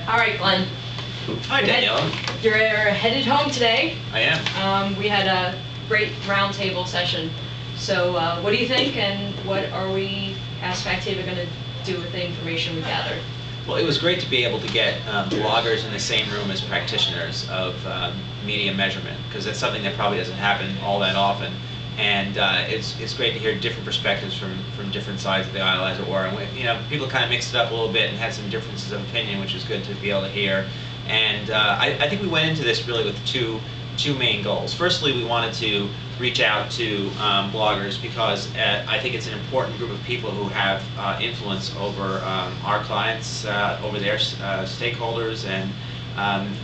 All right, Glenn. Hi, Daniela. You're headed home today. I am. We had a great roundtable session. So what do you think, and what are we, as Factiva, going to do with the information we gathered? Well, it was great to be able to get bloggers in the same room as practitioners of media measurement, because that's something that probably doesn't happen all that often. And it's great to hear different perspectives from different sides of the aisle, as it were. And people kind of mixed it up a little bit and had some differences of opinion, which was good to be able to hear. And I think we went into this really with two main goals. Firstly, we wanted to reach out to bloggers because I think it's an important group of people who have influence over our clients, over their stakeholders, and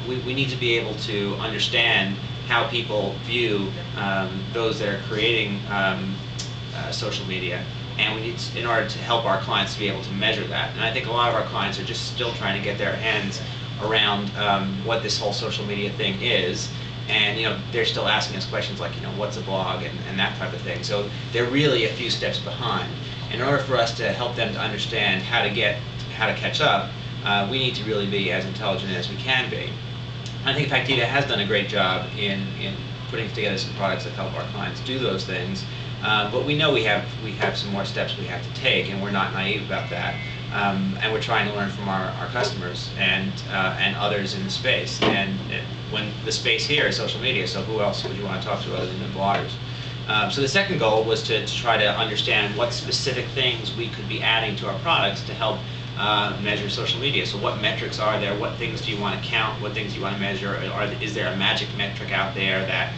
we need to be able to understand how people view those that are creating social media, and we need to, in order to help our clients to be able to measure that. And I think a lot of our clients are just still trying to get their hands around what this whole social media thing is, and they're still asking us questions like what's a blog and that type of thing. So they're really a few steps behind. In order for us to help them to understand how to catch up, we need to really be as intelligent as we can be. I think Factiva has done a great job in putting together some products that help our clients do those things, but we know we have some more steps we have to take, and we're not naive about that. And we're trying to learn from our customers and others in the space. And when the space here is social media, so who else would you want to talk to other than the bloggers? So the second goal was to try to understand what specific things we could be adding to our products to help measure social media. So what metrics are there? What things do you want to count? What things do you want to measure? Is there a magic metric out there that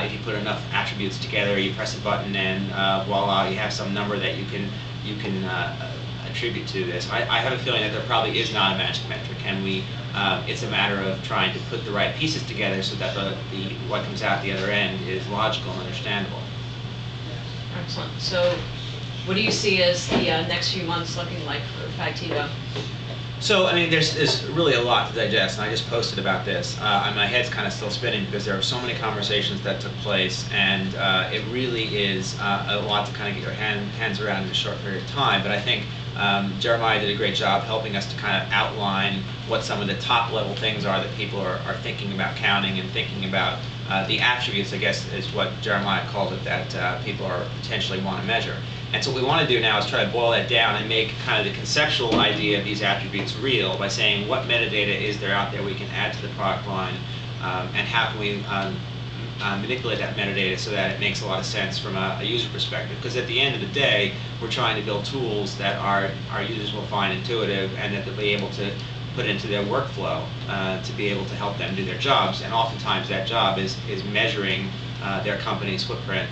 if you put enough attributes together, you press a button and voila, you have some number that you can attribute to this? I have a feeling that there probably is not a magic metric, and it's a matter of trying to put the right pieces together so that what comes out the other end is logical and understandable. Excellent. So what do you see as the next few months looking like for Factiva? So, I mean, there's really a lot to digest, and I just posted about this. And my head's kind of still spinning because there are so many conversations that took place, and it really is a lot to kind of get your hands around in a short period of time. But I think Jeremiah did a great job helping us to kind of outline what some of the top level things are that people are thinking about counting and thinking about the attributes, I guess is what Jeremiah called it, that people are potentially want to measure. And so what we want to do now is try to boil that down and make kind of the conceptual idea of these attributes real by saying what metadata is there out there we can add to the product line, and how can we manipulate that metadata so that it makes a lot of sense from a user perspective. Because at the end of the day, we're trying to build tools that our users will find intuitive and that they'll be able to put into their workflow to be able to help them do their jobs. And oftentimes that job is measuring their company's footprint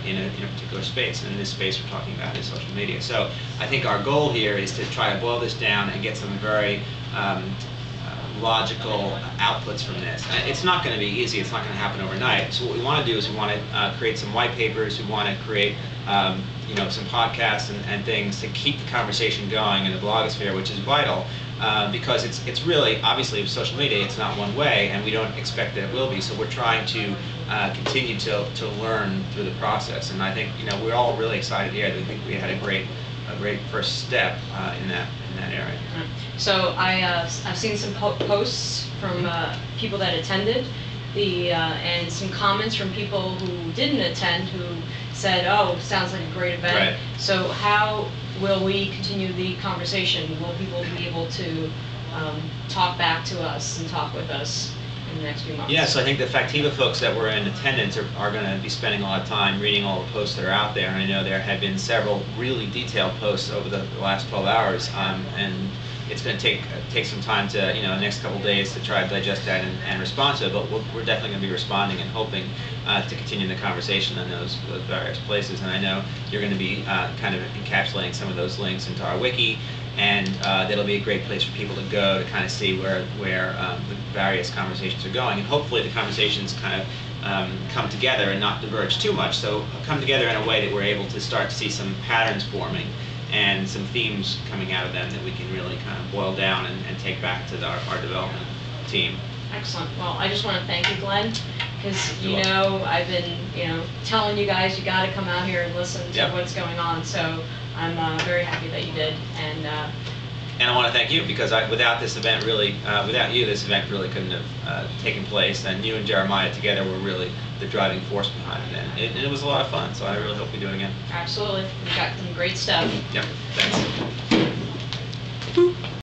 in a particular space. And in this space we're talking about is social media. So I think our goal here is to try to boil this down and get some very logical outputs from this. It's not going to be easy. It's not going to happen overnight. So what we want to do is we want to create some white papers. We want to create some podcasts and things to keep the conversation going in the blogosphere, which is vital. Because it's really, obviously with social media, it's not one way, and we don't expect that it will be. So we're trying to continue to learn through the process. And I think we're all really excited here. I think we had a great first step in that area. So I've seen some posts from people that attended, and some comments from people who didn't attend who said, "Oh, sounds like a great event." Right. So how will we continue the conversation? Will people be able to talk back to us and talk with us in the next few months? Yeah, so I think the Factiva folks that were in attendance are going to be spending a lot of time reading all the posts that are out there. And I know there have been several really detailed posts over the last 12 hours, and it's going to take some time to, the next couple days to try to digest that and respond to it. But we're definitely going to be responding and hoping to continue the conversation on those various places. And I know you're going to be kind of encapsulating some of those links into our wiki, and that'll be a great place for people to go to kind of see where the various conversations are going. And hopefully the conversations kind of come together and not diverge too much. So come together in a way that we're able to start to see some patterns forming and some themes coming out of them that we can really kind of boil down and take back to our development team. Excellent. Well, I just want to thank you, Glenn, because You're welcome. I've been telling you guys you got to come out here and listen to Yep. what's going on. So I'm very happy that you did, and And I want to thank you, because without this event, really, without you, this event really couldn't have taken place. And you and Jeremiah together were really the driving force behind it. And it was a lot of fun, so I really hope we do it again. Absolutely. We got some great stuff. Yep, thanks.